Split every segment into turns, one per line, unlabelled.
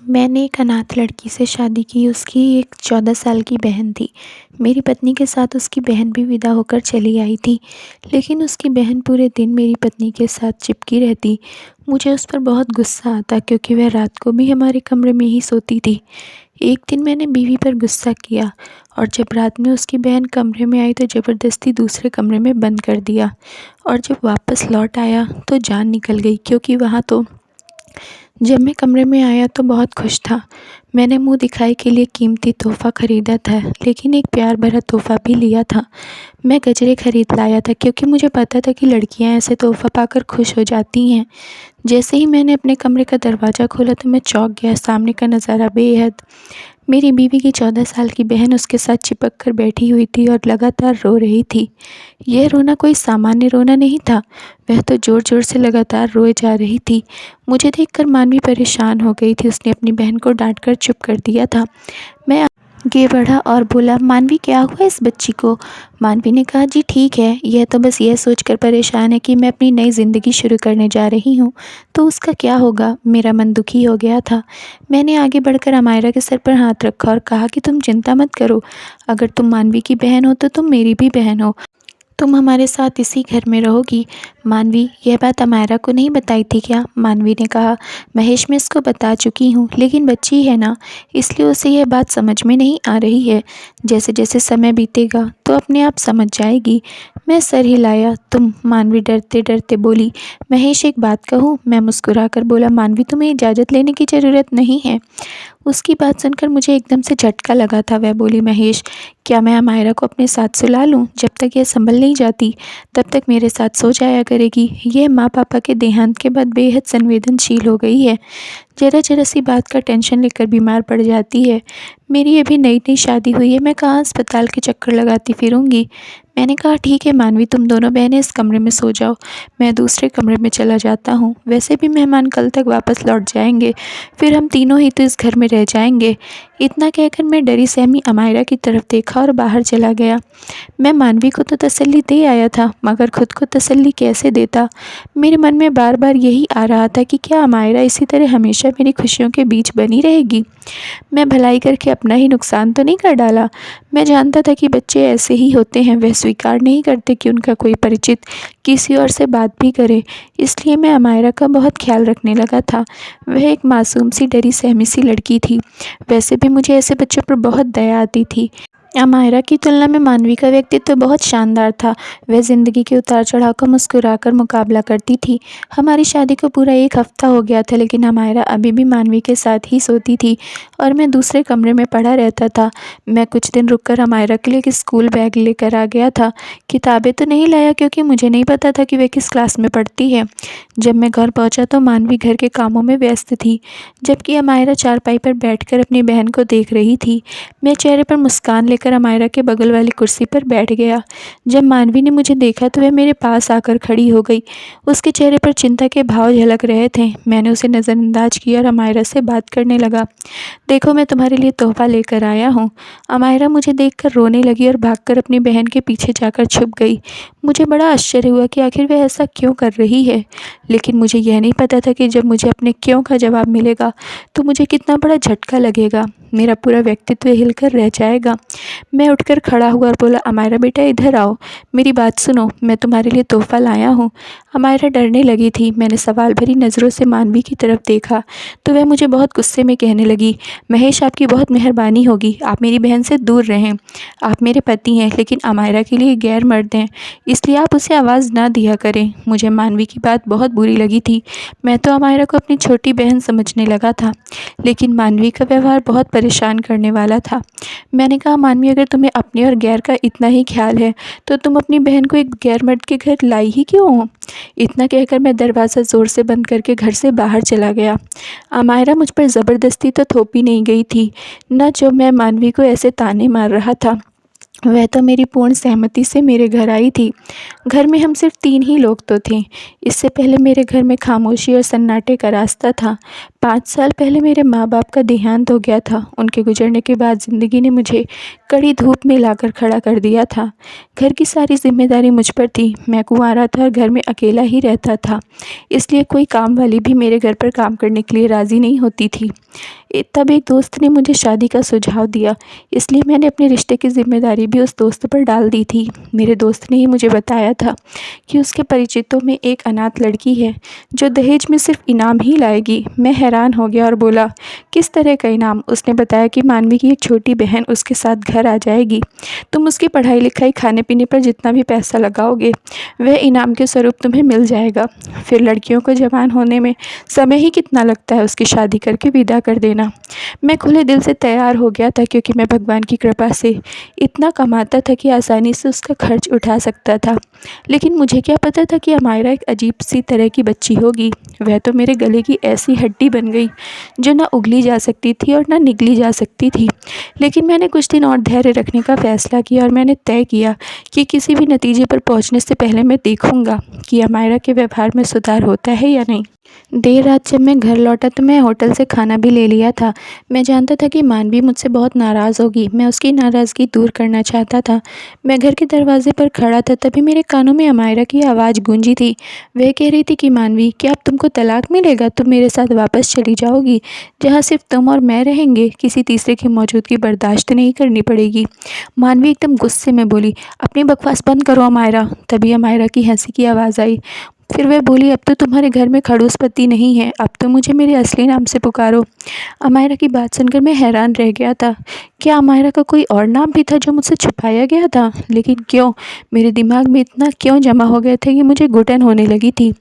मैंने एक अनाथ लड़की से शादी की। उसकी एक 14 साल की बहन थी। मेरी पत्नी के साथ उसकी बहन भी विदा होकर चली आई थी, लेकिन उसकी बहन पूरे दिन मेरी पत्नी के साथ चिपकी रहती। मुझे उस पर बहुत गुस्सा आता क्योंकि वह रात को भी हमारे कमरे में ही सोती थी। एक दिन मैंने बीवी पर गुस्सा किया और जब रात में उसकी बहन कमरे में आई तो ज़बरदस्ती दूसरे कमरे में बंद कर दिया, और जब वापस लौट आया तो जान निकल गई, क्योंकि वहाँ तो जब मैं कमरे में आया तो बहुत खुश था। मैंने मुंह दिखाई के लिए कीमती तोहफ़ा ख़रीदा था, लेकिन एक प्यार भरा तोहफ़ा भी लिया था। मैं गजरे ख़रीद लाया था क्योंकि मुझे पता था कि लड़कियां ऐसे तोहफ़ा पाकर खुश हो जाती हैं। जैसे ही मैंने अपने कमरे का दरवाज़ा खोला तो मैं चौंक गया। सामने का नज़ारा बेहद। मेरी बीवी की 14 साल की बहन उसके साथ चिपक कर बैठी हुई थी और लगातार रो रही थी। यह रोना कोई सामान्य रोना नहीं था, वह तो ज़ोर-ज़ोर से लगातार रोए जा रही थी। मुझे देखकर मानवी परेशान हो गई थी। उसने अपनी बहन को डांटकर चुप कर दिया था। मैं आगे बढ़ा और बोला, मानवी क्या हुआ इस बच्ची को? मानवी ने कहा, जी ठीक है, यह तो बस यह सोचकर परेशान है कि मैं अपनी नई ज़िंदगी शुरू करने जा रही हूँ, तो उसका क्या होगा। मेरा मन दुखी हो गया था। मैंने आगे बढ़कर अमायरा के सर पर हाथ रखा और कहा कि तुम चिंता मत करो, अगर तुम मानवी की बहन हो तो तुम मेरी भी बहन हो। तुम हमारे साथ इसी घर में रहोगी। मानवी, यह बात अमायरा को नहीं बताई थी क्या? मानवी ने कहा, महेश, मैं इसको बता चुकी हूँ, लेकिन बच्ची है ना, इसलिए उसे यह बात समझ में नहीं आ रही है। जैसे जैसे समय बीतेगा तो अपने आप समझ जाएगी। मैं सर हिलाया। तुम? मानवी डरते डरते बोली। महेश, एक बात कहूँ? मैं मुस्कुराकर बोला, मानवी, तुम्हें इजाज़त लेने की ज़रूरत नहीं है। उसकी बात सुनकर मुझे एकदम से झटका लगा था। वह बोली, महेश, क्या मैं अमायरा को अपने साथ सुला लूं? जब तक यह संभल नहीं जाती तब तक मेरे साथ सो जाया करेगी। यह माँ पापा के देहांत के बाद बेहद संवेदनशील हो गई है। ज़रा ज़रा सी बात का टेंशन लेकर बीमार पड़ जाती है। मेरी अभी नई नई शादी हुई है, मैं कहाँ अस्पताल के चक्कर लगाती फिरूंगी। मैंने कहा, ठीक है मानवी, तुम दोनों बहनें इस कमरे में सो जाओ, मैं दूसरे कमरे में चला जाता हूँ। वैसे भी मेहमान कल तक वापस लौट जाएंगे, फिर हम तीनों ही तो इस घर में रह जाएंगे। इतना कहकर मैं डरी सहमी अमायरा की तरफ देखा और बाहर चला गया। मैं मानवी को तो तसल्ली दे आया था, मगर खुद को तसल्ली कैसे देता। मेरे मन में बार बार यही आ रहा था कि क्या अमायरा इसी तरह हमेशा मेरी खुशियों के बीच बनी रहेगी। मैं भलाई करके अपना ही नुकसान तो नहीं कर डाला। मैं जानता था कि बच्चे ऐसे ही होते हैं, वह स्वीकार नहीं करते कि उनका कोई परिचित किसी और से बात भी करे। इसलिए मैं अमायरा का बहुत ख्याल रखने लगा था। वह एक मासूम सी डरी सहमी सी लड़की थी। वैसे भी मुझे ऐसे बच्चों पर बहुत दया आती थी। अमायरा की तुलना में मानवी का व्यक्तित्व बहुत शानदार था। वह ज़िंदगी के उतार चढ़ाव का मुस्कुराकर मुकाबला करती थी। हमारी शादी को पूरा एक हफ्ता हो गया था, लेकिन अमायरा अभी भी मानवी के साथ ही सोती थी और मैं दूसरे कमरे में पड़ा रहता था। मैं कुछ दिन रुककर अमायरा के लिए एक स्कूल बैग लेकर आ गया था। किताबें तो नहीं लाया क्योंकि मुझे नहीं पता था कि वह किस क्लास में पढ़ती है। जब मैं घर पहुंचा तो मानवी घर के कामों में व्यस्त थी, जबकि अमायरा चारपाई पर बैठकर अपनी बहन को देख रही थी। मैं चेहरे पर मुस्कान लेकर अमायरा के बगल वाली कुर्सी पर बैठ गया। जब मानवी ने मुझे देखा तो वह मेरे पास आकर खड़ी हो गई। उसके चेहरे पर चिंता के भाव झलक रहे थे। मैंने उसे नज़रअंदाज किया और अमायरा से बात करने लगा। देखो, मैं तुम्हारे लिए तोहफ़ा लेकर आया हूँ। अमायरा मुझे देखकर रोने लगी और भागकर अपनी बहन के पीछे जाकर छुप गई। मुझे बड़ा आश्चर्य हुआ कि आखिर वह ऐसा क्यों कर रही है, लेकिन मुझे यह नहीं पता था कि जब मुझे अपने क्यों का जवाब मिलेगा तो मुझे कितना बड़ा झटका लगेगा। मेरा पूरा व्यक्तित्व हिलकर रह जाएगा। मैं उठकर खड़ा हुआ और बोला, अमायरा बेटा, इधर आओ, मेरी बात सुनो, मैं तुम्हारे लिए तोहफ़ा लाया हूँ। अमायरा डरने लगी थी। मैंने सवाल भरी नज़रों से मानवी की तरफ देखा तो वह मुझे बहुत गुस्से में कहने लगी, महेश, आपकी बहुत मेहरबानी होगी, आप मेरी बहन से दूर रहें। आप मेरे पति हैं, लेकिन अमायरा के लिए गैर मर्द हैं, इसलिए आप उसे आवाज़ ना दिया करें। मुझे मानवी की बात बहुत बुरी लगी थी। मैं तो अमायरा को अपनी छोटी बहन समझने लगा था, लेकिन मानवी का व्यवहार बहुत परेशान करने वाला था। मैंने कहा, मानवी, अगर तुम्हें अपने और गैर का इतना ही ख्याल है तो तुम अपनी बहन को एक गैर मर्द के घर लाई ही क्यों हो? इतना कहकर मैं दरवाज़ा ज़ोर से बंद करके घर से बाहर चला गया। अमायरा मुझ पर ज़बरदस्ती तो थोपी नहीं गई थी, न जो मैं मानवी को ऐसे ताने मार रहा था। वह तो मेरी पूर्ण सहमति से मेरे घर आई थी। घर में हम सिर्फ 3 ही लोग तो थे। इससे पहले मेरे घर में खामोशी और सन्नाटे का रास्ता था। 5 साल पहले मेरे माँ-बाप का देहांत हो गया था। उनके गुज़रने के बाद ज़िंदगी ने मुझे कड़ी धूप में लाकर खड़ा कर दिया था। घर की सारी ज़िम्मेदारी मुझ पर थी। मैं कुँवारा था और घर में अकेला ही रहता था, इसलिए कोई काम वाली भी मेरे घर पर काम करने के लिए राज़ी नहीं होती थी। तब एक दोस्त ने मुझे शादी का सुझाव दिया, इसलिए मैंने अपने रिश्ते की ज़िम्मेदारी भी उस दोस्त पर डाल दी थी। मेरे दोस्त ने ही मुझे बताया था कि उसके परिचितों में एक अनाथ लड़की है, जो दहेज में सिर्फ इनाम ही लाएगी। मैं हैरान हो गया और बोला, किस तरह का इनाम? उसने बताया कि मानवी की एक छोटी बहन उसके साथ घर आ जाएगी। तुम उसकी पढ़ाई लिखाई खाने पीने पर जितना भी पैसा लगाओगे, वह इनाम के स्वरूप तुम्हें मिल जाएगा। फिर लड़कियों को जवान होने में समय ही कितना लगता है, उसकी शादी करके विदा कर देना। मैं खुले दिल से तैयार हो गया था, क्योंकि मैं भगवान की कृपा से इतना कमाता था कि आसानी से उसका खर्च उठा सकता था। लेकिन मुझे क्या पता था कि अमायरा एक अजीब सी तरह की बच्ची होगी। वह तो मेरे गले की ऐसी हड्डी बन गई, जो ना उगली जा सकती थी और ना निगली जा सकती थी। लेकिन मैंने कुछ दिन और धैर्य रखने का फ़ैसला किया और मैंने तय किया कि किसी भी नतीजे पर पहुंचने से पहले मैं देखूंगा कि अमायरा के व्यवहार में सुधार होता है या नहीं। देर रात जब मैं घर लौटा तो मैं होटल से खाना भी ले लिया था। मैं जानता था कि मानवी मुझसे बहुत नाराज़ होगी। मैं उसकी नाराज़गी दूर करना चाहता था। मैं घर के दरवाजे पर खड़ा था, तभी मेरे कानों में अमायरा की आवाज़ गूंजी थी। वह कह रही थी कि मानवी, क्या अब तुमको तलाक मिलेगा? तुम मेरे साथ वापस चली जाओगी, जहाँ सिर्फ तुम और मैं रहेंगे। किसी तीसरे की मौजूदगी बर्दाश्त नहीं करनी पड़ेगी। मानवी एकदम गुस्से में बोली, अपनी बकवास बंद करो अमायरा। तभी अमायरा की हंसी की आवाज़ आई। फिर वह बोली, अब तो तुम्हारे घर में खड़ूस पत्ती नहीं है, अब तो मुझे मेरे असली नाम से पुकारो। अमायरा की बात सुनकर मैं हैरान रह गया था। क्या अमायरा का कोई और नाम भी था जो मुझसे छुपाया गया था? लेकिन क्यों? मेरे दिमाग में इतना क्यों जमा हो गया था कि मुझे घुटन होने लगी थी।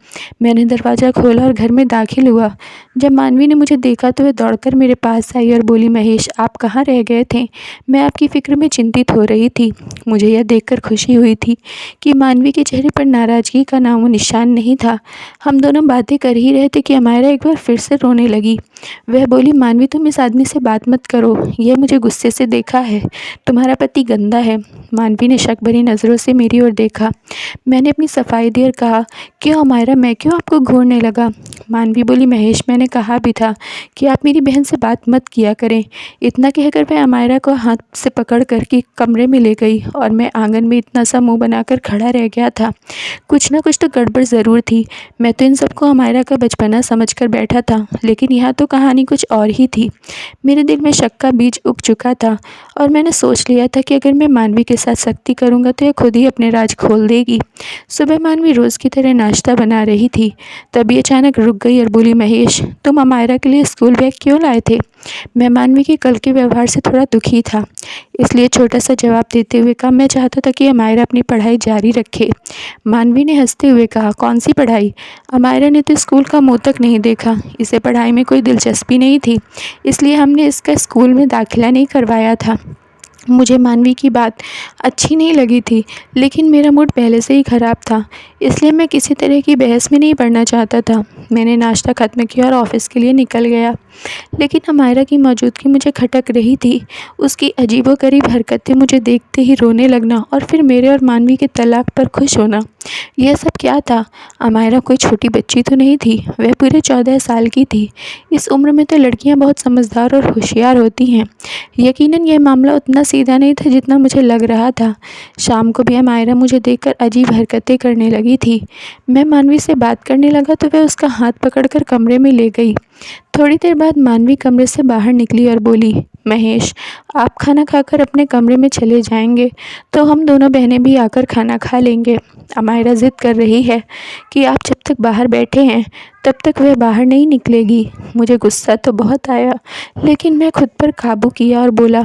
मैंने दरवाज़ा खोला और घर में दाखिल हुआ। जब मानवी ने मुझे देखा तो वह दौड़कर मेरे पास आई और बोली, महेश, आप कहाँ रह गए थे? मैं आपकी फ़िक्र में चिंतित हो रही थी। मुझे यह देखकर खुशी हुई थी कि मानवी के चेहरे पर नाराज़गी का नामो निशान नहीं था। हम दोनों बातें कर ही रहे थे कि अमायरा एक बार फिर से रोने लगी। वह बोली, मानवी, तुम इस आदमी से बात मत करो, यह मुझे गुस्से से देखा है। तुम्हारा पति गंदा है। मानवी ने शक भरी नज़रों से मेरी ओर देखा। मैंने अपनी सफाई दी और कहा, क्यों अमायरा, मैं क्यों आपको घूरने लगा? मानवी बोली, महेश, मैंने कहा भी था कि आप मेरी बहन से बात मत किया करें। इतना कहकर वह अमायरा को हाथ से पकड़ कर के कमरे में ले गई और मैं आंगन में इतना सा मुंह बनाकर खड़ा रह गया था। कुछ ना कुछ तो गड़बड़ ज़रूर थी। मैं तो इन सबको अमायरा का बचपना समझकर बैठा था, लेकिन यहाँ तो कहानी कुछ और ही थी। मेरे दिल में शक का बीज उग चुका था और मैंने सोच लिया था कि अगर मैं मानवी के साथ सख्ती करूँगा तो यह खुद ही अपने राज खोल देगी। सुबह मानवी रोज़ की तरह नाश्ता बना रही थी, तभी अचानक रुक गई और बोली, महेश, तुम अमायरा के लिए स्कूल बैग क्यों लाए थे? मैं मानवी के कल के व्यवहार से थोड़ा दुखी था, इसलिए छोटा सा जवाब देते हुए कहा, मैं चाहता था कि अमायरा अपनी पढ़ाई जारी रखे। मानवी ने हंसते हुए कहा, कौन सी पढ़ाई? अमायरा ने तो स्कूल का मुंह तक नहीं देखा। इसे पढ़ाई में कोई दिलचस्पी नहीं थी, इसलिए हमने इसका स्कूल में दाखिला नहीं करवाया था। मुझे मानवी की बात अच्छी नहीं लगी थी, लेकिन मेरा मूड पहले से ही ख़राब था, इसलिए मैं किसी तरह की बहस में नहीं पड़ना चाहता था। मैंने नाश्ता ख़त्म किया और ऑफ़िस के लिए निकल गया, लेकिन अमायरा की मौजूदगी मुझे खटक रही थी। उसकी अजीबोगरीब हरकतें, मुझे देखते ही रोने लगना और फिर मेरे और मानवी के तलाक पर खुश होना, यह सब क्या था? अमायरा कोई छोटी बच्ची तो नहीं थी, वह पूरे 14 साल की थी। इस उम्र में तो लड़कियां बहुत समझदार और होशियार होती हैं। यकीनन यह मामला उतना सीधा नहीं था जितना मुझे लग रहा था। शाम को भी अमायरा मुझे देखकर अजीब हरकतें करने लगी थी। मैं मानवी से बात करने लगा तो वह उसका हाथ पकड़कर कमरे में ले गई। थोड़ी देर बाद मानवी कमरे से बाहर निकली और बोली, महेश, आप खाना खाकर अपने कमरे में चले जाएंगे तो हम दोनों बहनें भी आकर खाना खा लेंगे। अमायरा ज़िद कर रही है कि आप जब तक बाहर बैठे हैं तब तक वह बाहर नहीं निकलेगी। मुझे गुस्सा तो बहुत आया, लेकिन मैं खुद पर काबू किया और बोला,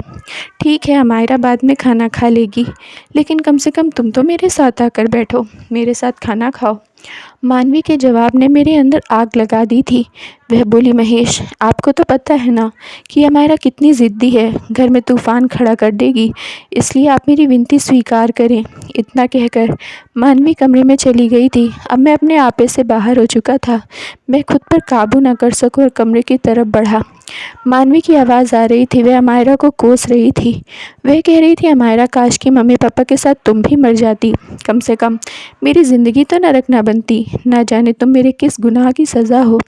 ठीक है अमायरा, बाद में खाना खा लेगी, लेकिन कम से कम तुम तो मेरे साथ आकर बैठो, मेरे साथ खाना खाओ। मानवी के जवाब ने मेरे अंदर आग लगा दी थी। वह बोली, महेश, आपको तो पता है ना कि अमायरा कितनी ज़िद्दी ज़िद्दी है, घर में तूफ़ान खड़ा कर देगी, इसलिए आप मेरी विनती स्वीकार करें। इतना कहकर मानवी कमरे में चली गई थी। अब मैं अपने आपे से बाहर हो चुका था। मैं खुद पर काबू न कर सकूं और कमरे की तरफ बढ़ा। मानवी की आवाज़ आ रही थी, वह अमायरा को कोस रही थी। वह कह रही थी, अमायरा काश कि मम्मी पापा के साथ तुम भी मर जाती, कम से कम मेरी ज़िंदगी तो नरक ना बनती, ना जाने तुम मेरे किस गुनाह की सज़ा हो।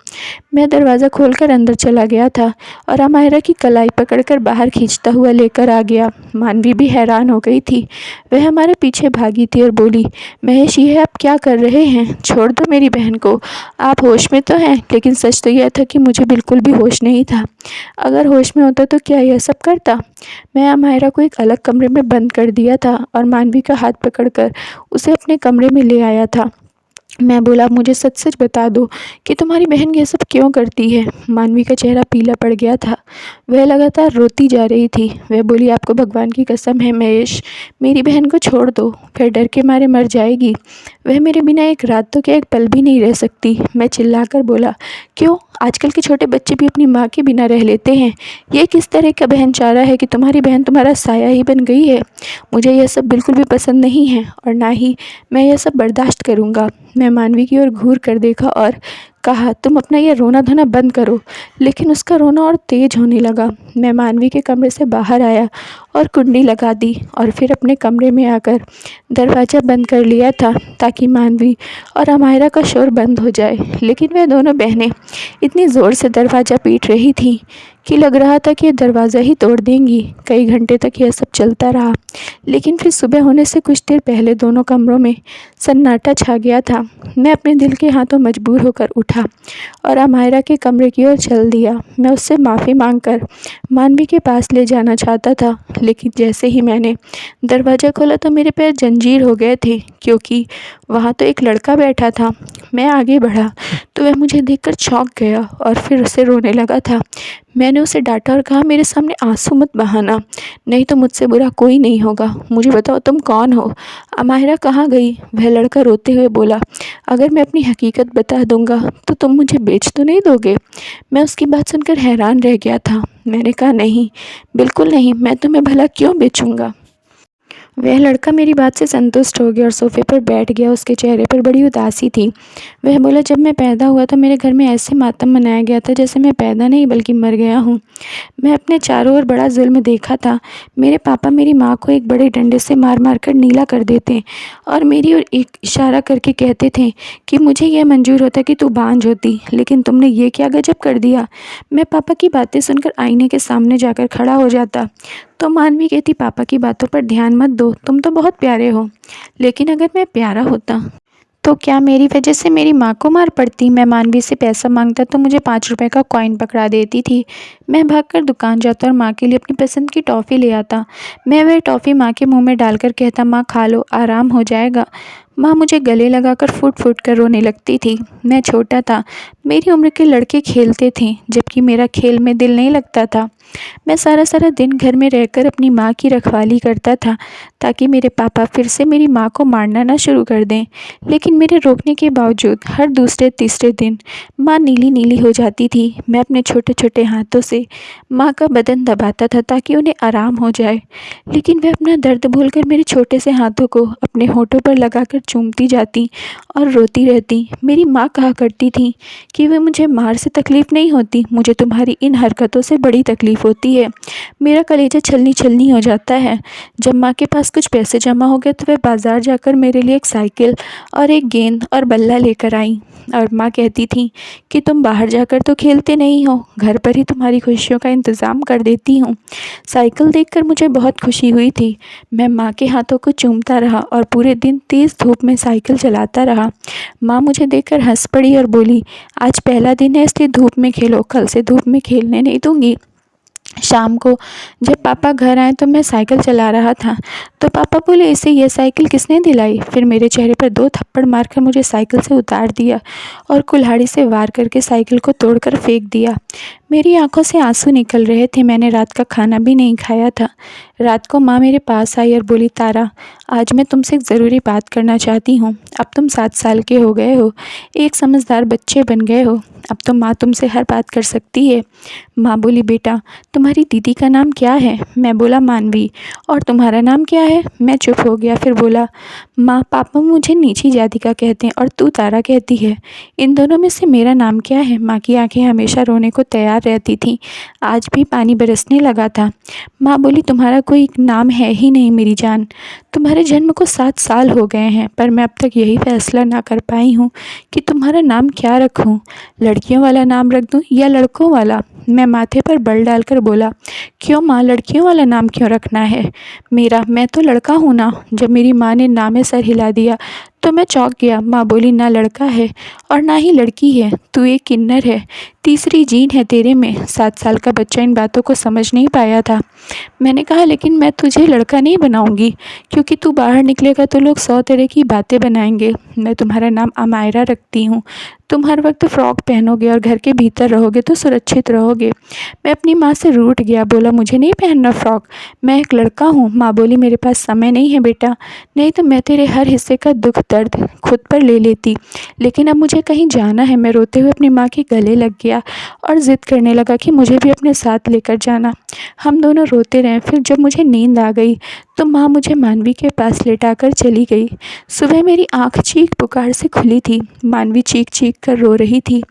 मैं दरवाज़ा खोलकर अंदर चला गया था और अमायरा की कलाई पकड़कर बाहर खींचता हुआ लेकर आ गया। मानवी भी हैरान हो गई थी। वह हमारे पीछे भागी थी और बोली, महेश ये आप क्या कर रहे हैं? छोड़ दो मेरी बहन को। आप होश में तो हैं, लेकिन सच तो यह था कि मुझे बिल्कुल भी होश नहीं था। अगर होश में होता तो क्या यह सब करता? मैं अमायरा को एक अलग कमरे में बंद कर दिया था और मानवी का हाथ पकड़कर उसे अपने कमरे में ले आया था। मैं बोला, मुझे सच सच बता दो कि तुम्हारी बहन ये सब क्यों करती है? मानवी का चेहरा पीला पड़ गया था। वह लगातार रोती जा रही थी। वह बोली, आपको भगवान की कसम है महेश, मेरी बहन को छोड़ दो, फिर डर के मारे मर जाएगी। वह मेरे बिना एक रात तो क्या एक पल भी नहीं रह सकती। मैं चिल्लाकर बोला, क्यों? आजकल के छोटे बच्चे भी अपनी माँ के बिना रह लेते हैं। ये किस तरह का बहनचारा है कि तुम्हारी बहन तुम्हारा साया ही बन गई है? मुझे यह सब बिल्कुल भी पसंद नहीं है और ना ही मैं यह सब बर्दाश्त करूँगा। मैं मानवी की ओर घूर कर देखा और कहा, तुम अपना यह रोना धोना बंद करो। लेकिन उसका रोना और तेज होने लगा। मैं मानवी के कमरे से बाहर आया और कुंडी लगा दी और फिर अपने कमरे में आकर दरवाज़ा बंद कर लिया था ताकि मानवी और अमायरा का शोर बंद हो जाए। लेकिन वह दोनों बहनें इतनी ज़ोर से दरवाज़ा पीट रही थी कि लग रहा था कि ये दरवाज़ा ही तोड़ देंगी। कई घंटे तक यह सब चलता रहा, लेकिन फिर सुबह होने से कुछ देर पहले दोनों कमरों में सन्नाटा छा गया था। मैं अपने दिल के हाथों मजबूर होकर उठा और अमायरा के कमरे की ओर चल दिया। मैं उससे माफ़ी मांगकर मानवी के पास ले जाना चाहता था, लेकिन जैसे ही मैंने दरवाज़ा खोला तो मेरे पैर जंजीर हो गए थे, क्योंकि वहाँ तो एक लड़का बैठा था। मैं आगे बढ़ा तो वह मुझे देखकर चौंक गया और फिर उसे रोने लगा था। मैंने उसे डांटा और कहा, मेरे सामने आंसू मत बहाना, नहीं तो मुझसे बुरा कोई नहीं होगा। मुझे बताओ, तुम कौन हो? अमायरा कहाँ गई? वह लड़का रोते हुए बोला, अगर मैं अपनी हकीकत बता दूंगा तो तुम मुझे बेच तो नहीं दोगे? मैं उसकी बात सुनकर हैरान रह गया था। मैंने कहा, नहीं, बिल्कुल नहीं, मैं तुम्हें भला क्यों बेचूंगा? वह लड़का मेरी बात से संतुष्ट हो गया और सोफे पर बैठ गया। उसके चेहरे पर बड़ी उदासी थी। वह बोला, जब मैं पैदा हुआ तो मेरे घर में ऐसे मातम मनाया गया था जैसे मैं पैदा नहीं बल्कि मर गया हूँ। मैं अपने चारों ओर बड़ा जुल्म देखा था। मेरे पापा मेरी माँ को एक बड़े डंडे से मार मार कर नीला कर देते और मेरी ओर एक इशारा करके कहते थे कि मुझे यह मंजूर होता कि तू बांझ होती, लेकिन तुमने ये क्या गजब कर दिया। मैं पापा की बातें सुनकर आईने के सामने जाकर खड़ा हो जाता तो मानवी कहती, पापा की बातों पर ध्यान मत दो, तुम तो बहुत प्यारे हो। लेकिन अगर मैं प्यारा होता तो क्या मेरी वजह से मेरी माँ को मार पड़ती? मैं मानवी से पैसा मांगता तो मुझे 5 रुपए का कॉइन पकड़ा देती थी। मैं भागकर दुकान जाता और माँ के लिए अपनी पसंद की टॉफ़ी ले आता। मैं वह टॉफ़ी माँ के मुंह में डालकर कहता, माँ खा लो, आराम हो जाएगा। माँ मुझे गले लगाकर फूट फूट कर रोने लगती थी। मैं छोटा था, मेरी उम्र के लड़के खेलते थे, जबकि मेरा खेल में दिल नहीं लगता था। मैं सारा सारा दिन घर में रहकर अपनी माँ की रखवाली करता था ताकि मेरे पापा फिर से मेरी माँ को मारना ना शुरू कर दें। लेकिन मेरे रोकने के बावजूद हर दूसरे तीसरे दिन माँ नीली नीली हो जाती थी। मैं अपने छोटे छोटे हाथों से माँ का बदन दबाता था ताकि उन्हें आराम हो जाए, लेकिन वह अपना दर्द भूलकर मेरे छोटे से हाथों को अपने होठों पर लगाकर चूमती जाती और रोती रहती। मेरी माँ कहा करती थी कि वह मुझे मार से तकलीफ़ नहीं होती, मुझे तुम्हारी इन हरकतों से बड़ी तकलीफ़ होती है। मेरा कलेजा छलनी छलनी हो जाता है। जब माँ के पास कुछ पैसे जमा हो गए तो वह बाज़ार जाकर मेरे लिए एक साइकिल और एक गेंद और बल्ला लेकर आई और माँ कहती थी कि तुम बाहर जाकर तो खेलते नहीं हो, घर पर ही तुम्हारी खुशियों का इंतज़ाम कर देती हूँ। साइकिल देखकर मुझे बहुत खुशी हुई थी। मैं माँ के हाथों को चूमता रहा और पूरे दिन तेज़ धूप में साइकिल चलाता रहा। माँ मुझे देखकर हंस पड़ी और बोली, आज पहला दिन है इसलिए धूप में खेलो, कल से धूप में खेलने नहीं दूँगी। शाम को जब पापा घर आए तो मैं साइकिल चला रहा था तो पापा बोले, इसे यह साइकिल किसने दिलाई? फिर मेरे चेहरे पर 2 थप्पड़ मारकर मुझे साइकिल से उतार दिया और कुल्हाड़ी से वार करके साइकिल को तोड़कर फेंक दिया। मेरी आंखों से आंसू निकल रहे थे। मैंने रात का खाना भी नहीं खाया था। रात को माँ मेरे पास आई और बोली, तारा, आज मैं तुमसे एक ज़रूरी बात करना चाहती हूँ। अब तुम 7 साल के हो गए हो, एक समझदार बच्चे बन गए हो। अब तो माँ तुमसे हर बात कर सकती है। माँ बोली, बेटा तुम्हारी दीदी का नाम क्या है? मैं बोला, मानवी। और तुम्हारा नाम क्या है? मैं चुप हो गया। फिर बोला, माँ पापा मुझे नीची जाति का कहते हैं और तू तारा कहती है। इन दोनों में से मेरा नाम क्या है? माँ की आंखें हमेशा रोने को तैयार रहती थीं। आज भी पानी बरसने लगा था। माँ बोली, तुम्हारा कोई नाम है ही नहीं मेरी जान। तुम्हारे जन्म को 7 साल हो गए हैं, पर मैं अब तक यही फैसला ना कर पाई हूँ कि तुम्हारा नाम क्या रखूँ। लड़कियों वाला नाम रख दूँ या लड़कों वाला? मैं माथे पर बल डालकर बोला, क्यों माँ, लड़कियों वाला नाम क्यों रखना है मेरा? मैं तो लड़का हूँ ना। जब मेरी माँ ने ना में सर हिला दिया तो मैं चौंक गया। माँ बोली, ना लड़का है और ना ही लड़की है, तू एक किन्नर है, तीसरी जीन है तेरे में। 7 साल का बच्चा इन बातों को समझ नहीं पाया था। मैंने कहा, लेकिन मैं तुझे लड़का नहीं बनाऊंगी, क्योंकि तू बाहर निकलेगा तो लोग 100 तरह की बातें बनाएंगे। मैं तुम्हारा नाम अमायरा रखती हूँ। तुम हर वक्त फ़्रॉक पहनोगे और घर के भीतर रहोगे तो सुरक्षित रहोगे। मैं अपनी माँ से रूठ गया, बोला, मुझे नहीं पहनना फ़्रॉक, मैं एक लड़का हूँ। माँ बोली, मेरे पास समय नहीं है बेटा, नहीं तो मैं तेरे हर हिस्से का दुख दर्द खुद पर ले लेती, लेकिन अब मुझे कहीं जाना है। मैं रोते हुए अपनी माँ के गले लग गया और ज़िद करने लगा कि मुझे भी अपने साथ लेकर जाना। हम दोनों रोते रहे। फिर जब मुझे नींद आ गई तो माँ मुझे मानवी के पास लेटाकर चली गई। सुबह मेरी आँख चीख पुकार से खुली थी। मानवी चीख चीख कर रो रही थी।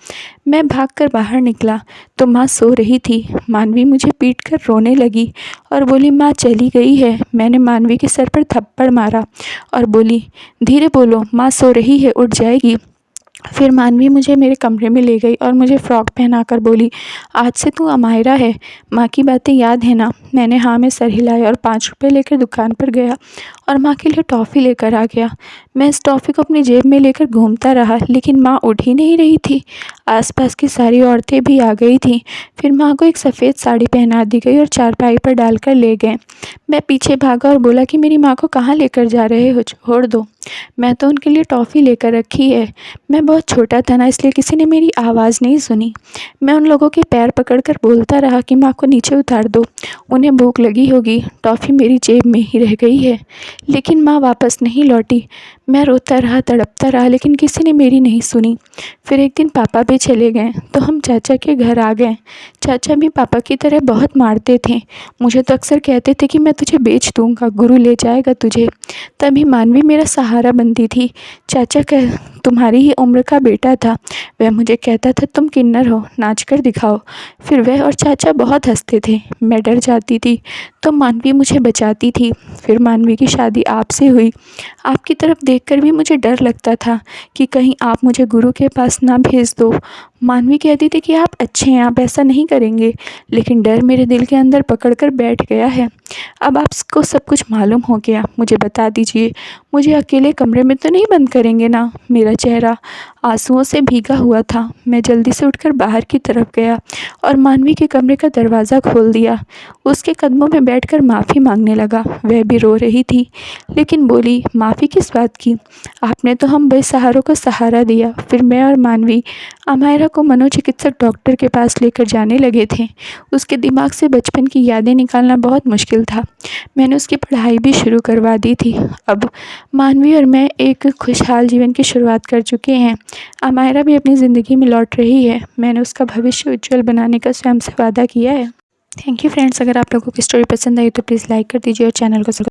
मैं भागकर बाहर निकला तो माँ सो रही थी। मानवी मुझे पीट कर रोने लगी और बोली, माँ चली गई है। मैंने मानवी के सर पर थप्पड़ मारा और बोली, धीरे बोलो, माँ सो रही है, उठ जाएगी। फिर मानवी मुझे मेरे कमरे में ले गई और मुझे फ़्रॉक पहनाकर बोली, आज से तू अमायरा है, माँ की बातें याद है ना? मैंने हाँ में सर हिलाया और 5 रुपये लेकर दुकान पर गया और माँ के लिए टॉफ़ी लेकर आ गया। मैं इस टॉफ़ी को अपनी जेब में लेकर घूमता रहा, लेकिन माँ उठ ही नहीं रही थी। आसपास की सारी औरतें भी आ गई थीं। फिर माँ को एक सफ़ेद साड़ी पहना दी गई और चारपाई पर डालकर ले गए। मैं पीछे भागा और बोला कि मेरी माँ को कहाँ लेकर जा रहे हो, छोड़ दो, मैं तो उनके लिए टॉफ़ी लेकर रखी है। मैं बहुत छोटा था ना, इसलिए किसी ने मेरी आवाज़ नहीं सुनी। मैं उन लोगों के पैर पकड़कर बोलता रहा कि माँ को नीचे उतार दो, उन्हें भूख लगी होगी। टॉफ़ी मेरी जेब में ही रह गई है, लेकिन माँ वापस नहीं लौटी। मैं रोता रहा, तड़पता रहा, लेकिन किसी ने मेरी नहीं सुनी। फिर एक दिन पापा भी चले गए तो हम चाचा के घर आ गए। चाचा भी पापा की तरह बहुत मारते थे। मुझे तो अक्सर कहते थे कि मैं तुझे बेच दूँगा, गुरु ले जाएगा तुझे। तभी मानवी मेरा सहारा बनती थी। चाचा तुम्हारी ही उम्र का बेटा था, वह मुझे कहता था, तुम किन्नर हो, नाच कर दिखाओ। फिर वह और चाचा बहुत हंसते थे। मैं डर जाती थी तो मानवी मुझे बचाती थी। फिर मानवी की शादी आपसे हुई। आपकी तरफ देखकर भी मुझे डर लगता था कि कहीं आप मुझे गुरु के पास ना भेज दो। मानवी कहती थी कि आप अच्छे हैं, आप ऐसा नहीं करेंगे, लेकिन डर मेरे दिल के अंदर पकड़ कर बैठ गया है। अब आपको सब कुछ मालूम हो गया, मुझे बता दीजिए, मुझे अकेले कमरे में तो नहीं बंद करेंगे ना? मेरा चेहरा आंसुओं से भीगा हुआ था। मैं जल्दी से उठकर बाहर की तरफ गया और मानवी के कमरे का दरवाज़ा खोल दिया। उसके कदमों में बैठकर माफ़ी मांगने लगा। वह भी रो रही थी, लेकिन बोली, माफ़ी किस बात की? आपने तो हम बेसहारों को सहारा दिया। फिर मैं और मानवी अमायरा को मनोचिकित्सक डॉक्टर के पास लेकर जाने लगे थे। उसके दिमाग से बचपन की यादें निकालना बहुत मुश्किल था। मैंने उसकी पढ़ाई भी शुरू करवा दी थी। अब मानवी और मैं एक खुशहाल जीवन की शुरुआत कर चुके हैं। अमायरा भी अपनी ज़िंदगी में लौट रही है। मैंने उसका भविष्य उज्जवल बनाने का स्वयं से वादा किया है। Thank you friends. अगर आप लोगों की स्टोरी पसंद आई तो प्लीज़ लाइक कर दीजिए और चैनल को